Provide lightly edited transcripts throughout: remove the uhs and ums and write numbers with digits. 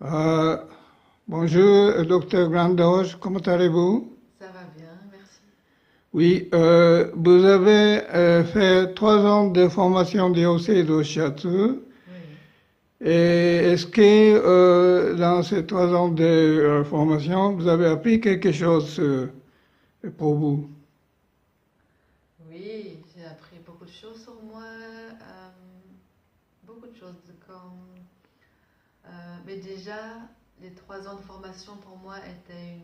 Euh, Bonjour, docteur Grandoge, comment allez-vous? Ça va bien, merci. Oui, vous avez fait 3 ans de formation DOC de Shiatsu. Oui, Et est-ce que dans ces 3 ans de formation, vous avez appris quelque chose pour vous? oui, j'ai appris beaucoup de choses sur moi, beaucoup de choses mais déjà, les 3 ans de formation pour moi étaient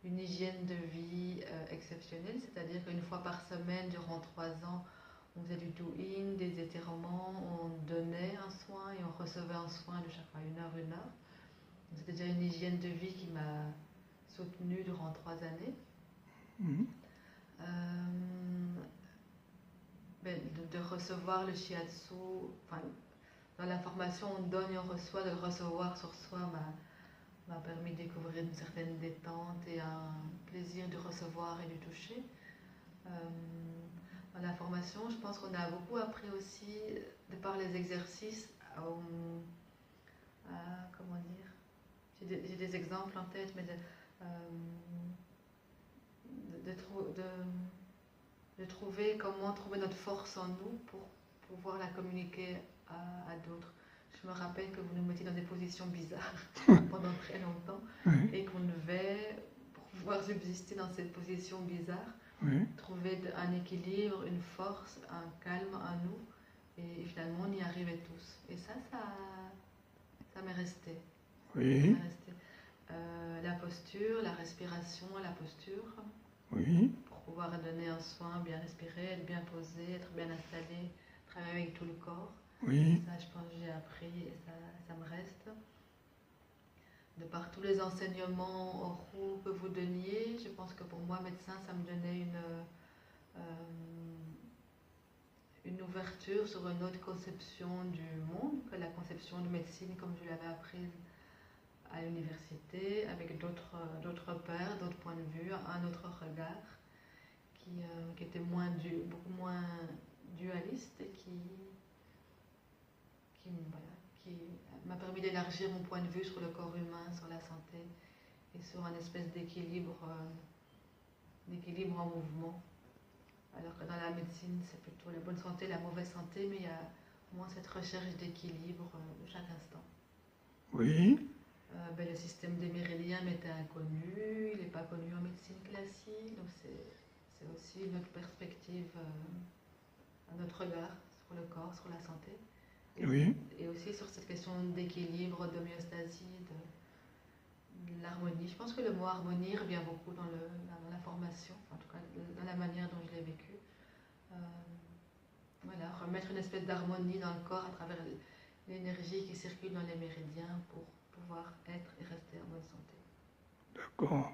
une hygiène de vie exceptionnelle, c'est-à-dire qu'une fois par semaine, durant 3 ans, on faisait du do-in, des étirements, on donnait un soin et on recevait un soin de chaque fois 1 heure, 1 heure. C'était déjà une hygiène de vie qui m'a soutenue durant 3 années. Mhm. Euh, mais de recevoir le shiatsu, enfin, dans la formation on donne et on reçoit, de le recevoir sur soi m'a permis de découvrir une certaine détente et un plaisir du recevoir et du toucher. Euh, Dans la formation, je pense qu'on a beaucoup appris aussi, de par les exercices, comment dire, j'ai des exemples en tête, mais euh, de, de, de trouver comment trouver notre force en nous pour pouvoir la communiquer à d'autres. Je me rappelle que vous nous mettiez dans des positions bizarres pendant très longtemps Oui, et qu'on devait, pour pouvoir subsister dans cette position bizarre, oui, trouver un équilibre, une force, un calme en nous. Et finalement, on y arrivait tous. Et ça m'est resté. Ça oui, m'est resté. La posture, la respiration, la posture, oui, pour pouvoir donner un soin, bien respirer, être bien posé, être bien installé, travailler avec tout le corps. oui, Ça, je pense que j'ai appris et ça me reste. De par tous les enseignements oraux que vous donniez, je pense que pour moi, médecin, ça me donnait euh, une ouverture sur une autre conception du monde que la conception de médecine comme je l'avais apprise à l'université, avec d'autres pairs, d'autres points de vue, un autre regard qui était beaucoup moins dualiste et voilà, qui m'a permis d'élargir mon point de vue sur le corps humain, sur la santé et sur un espèce d'équilibre en mouvement. Alors que dans la médecine, c'est plutôt la bonne santé, la mauvaise santé, mais il y a moins cette recherche d'équilibre de chaque instant. oui, Le système des méridiens m'était inconnu, il n'est pas connu en médecine classique, donc c'est aussi notre perspective, notre regard sur le corps, sur la santé, et, oui. et aussi sur cette question d'équilibre, d'homéostasie, de l'harmonie. Je pense que le mot harmonie revient beaucoup dans la formation, en tout cas dans la manière dont je l'ai vécu. Euh, voilà, remettre une espèce d'harmonie dans le corps à travers l'énergie qui circule dans les méridiens pour pouvoir être et rester en bonne santé. D'accord.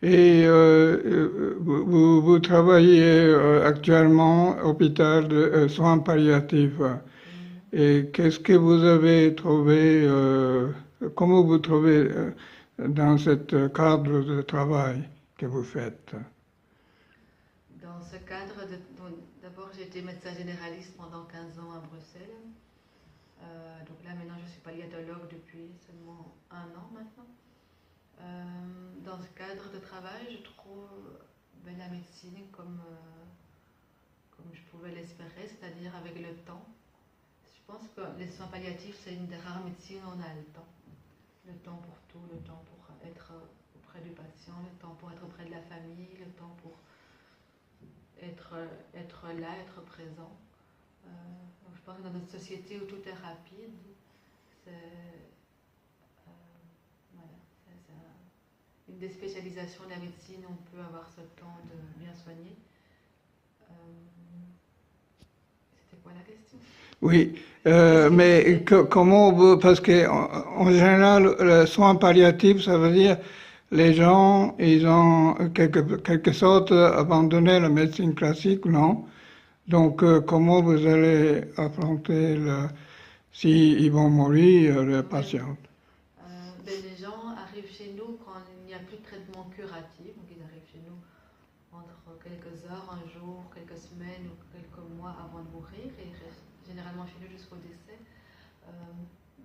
Et vous travaillez actuellement au hôpital de soins palliatifs. Mm. Et qu'est-ce que vous avez trouvé, comment vous trouvez dans ce cadre de travail que vous faites? Dans ce cadre, d'abord j'ai été médecin généraliste pendant 15 ans à Bruxelles. Donc là maintenant je suis palliatologue depuis seulement 1 an maintenant. Dans ce cadre de travail, je trouve la médecine comme je pouvais l'espérer, c'est-à-dire avec le temps. Je pense que les soins palliatifs, c'est une des rares médecines où on a le temps. Le temps pour tout, le temps pour être auprès du patient, le temps pour être auprès de la famille, le temps pour être, être là, être présent. Donc je pense que dans notre société où tout est rapide, c'est voilà, une des spécialisations de la médecine où on peut avoir ce temps de bien soigner. Euh, C'était quoi la question? Oui, Qu'est-ce qui me mais plaît? comment vous, parce que en général, le soin palliatif, ça veut dire les gens, ils ont quelque sorte abandonné la médecine classique, non? Donc, comment vous allez affronter s'ils vont mourir, les Oui. patients? Les gens arrivent chez nous quand il n'y a plus de traitement curatif, donc ils arrivent chez nous entre quelques heures, un jour, quelques semaines ou quelques mois avant de mourir et restent généralement chez nous jusqu'au décès. Euh,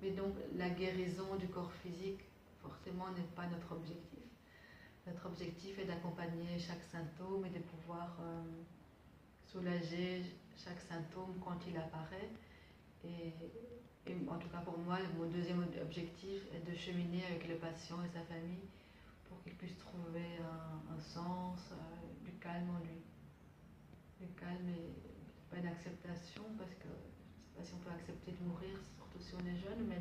Mais donc la guérison du corps physique, forcément, n'est pas notre objectif. Notre objectif est d'accompagner chaque symptôme et de pouvoir soulager chaque symptôme quand il apparaît. Et en tout cas pour moi, mon deuxième objectif est de cheminer avec le patient et sa famille pour qu'il puisse trouver un sens, du calme en lui. Le calme et pas une acceptation, parce que je ne sais pas si on peut accepter de mourir, surtout si on est jeune, mais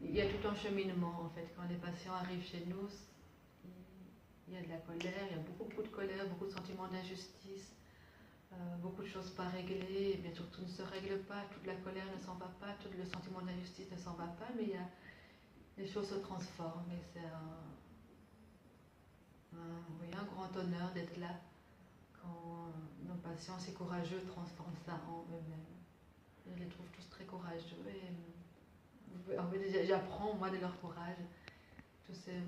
il y a tout un cheminement en fait. Quand les patients arrivent chez nous, il y a de la colère, il y a beaucoup de colère, beaucoup de sentiments d'injustice, beaucoup de choses pas réglées, et bien sûr tout ne se règle pas, toute la colère ne s'en va pas, tout le sentiment d'injustice ne s'en va pas, mais les choses se transforment, et c'est un grand honneur d'être là quand nos patients si courageux transforment ça en eux-mêmes. Je les trouve tous très courageux et en fait, j'apprends moi de leur courage.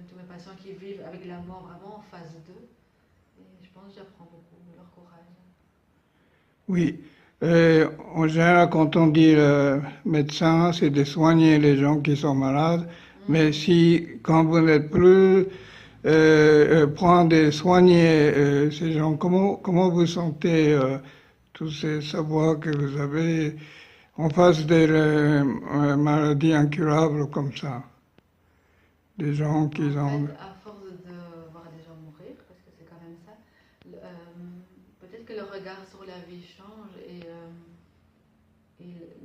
Tous mes patients qui vivent avec la mort vraiment en phase 2, et je pense que j'apprends beaucoup de leur courage. Oui, en général, quand on dit médecin, c'est de soigner les gens qui sont malades, mais si, quand vous n'êtes plus, prendre et soigner ces gens, comment vous sentez tous ces savoirs que vous avez en face des maladies incurables comme ça? Des gens qui ont... À force de voir des gens mourir, parce que c'est quand même ça, peut-être que le regard sur la vie change et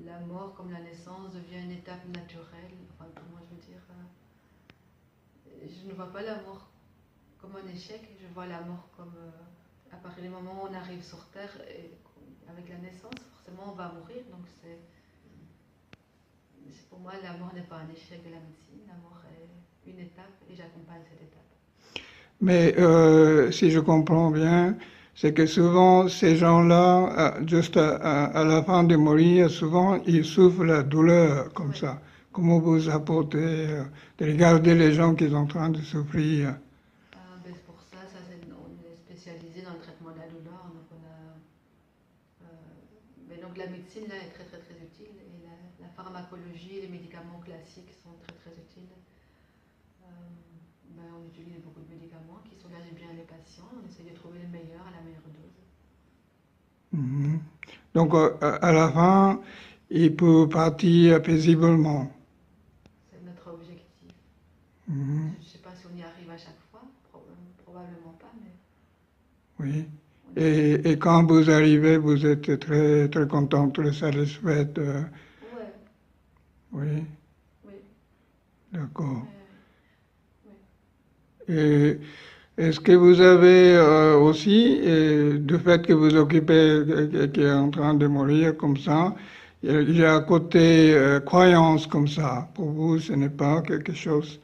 la mort comme la naissance devient une étape naturelle. Enfin, comment je veux dire, je ne vois pas la mort comme un échec, je vois la mort comme à partir du moment où on arrive sur Terre, et avec la naissance, forcément on va mourir, donc pour moi la mort n'est pas un échec de la médecine, la mort est une étape et j'accompagne cette étape. Mais si je comprends bien, c'est que souvent ces gens-là, juste à la fin de mourir, souvent ils souffrent la douleur comme ça. Comment vous apportez de regarder les gens qui sont en train de souffrir? Pour ça, on est spécialisé dans le traitement de la douleur, donc donc la médecine là est très utile et la pharmacologie, les médicaments classiques sont très utiles. On utilise beaucoup de médicaments qui soulagent bien les patients, on essaie de trouver le meilleur à la meilleure dose. Donc à la fin, il peut partir paisiblement. C'est notre objectif. Je ne sais pas si on y arrive à chaque fois, probablement pas, mais... Oui. Et quand vous arrivez, vous êtes très content, très satisfaite. Oui. D'accord. Et est-ce que vous avez aussi, du fait que vous occupez, qui est en train de mourir comme ça, il y a un côté croyance comme ça. Pour vous, ce n'est pas quelque chose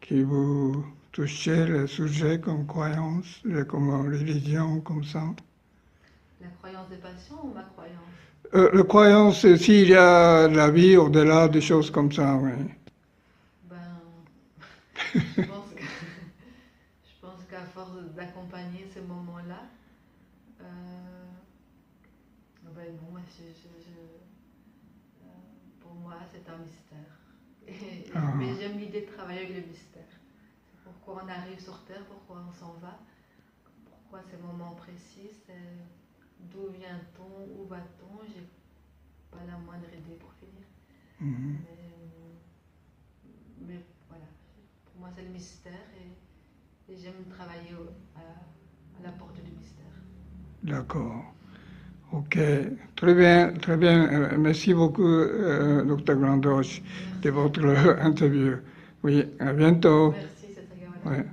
qui vous touchez, le sujet comme croyance, comme religion, comme ça? La croyance des patients ou ma croyance? La croyance, s'il y a la vie au-delà des choses comme ça, oui. Je pense qu'à force d'accompagner ces moments-là, pour moi, c'est un mystère. Mais j'aime l'idée de travailler avec le mystère. C'est pourquoi on arrive sur Terre, pourquoi on s'en va, pourquoi ces moments précis, c'est d'où vient-on, où va-t-on, j'ai pas la moindre idée pour finir. Mais voilà, pour moi c'est le mystère et j'aime travailler à la porte du mystère. D'accord. Ok, très bien, très bien. Merci beaucoup, Dr. Grandoche, de votre interview. Oui, à bientôt. Merci, c'est très agréable. Ouais.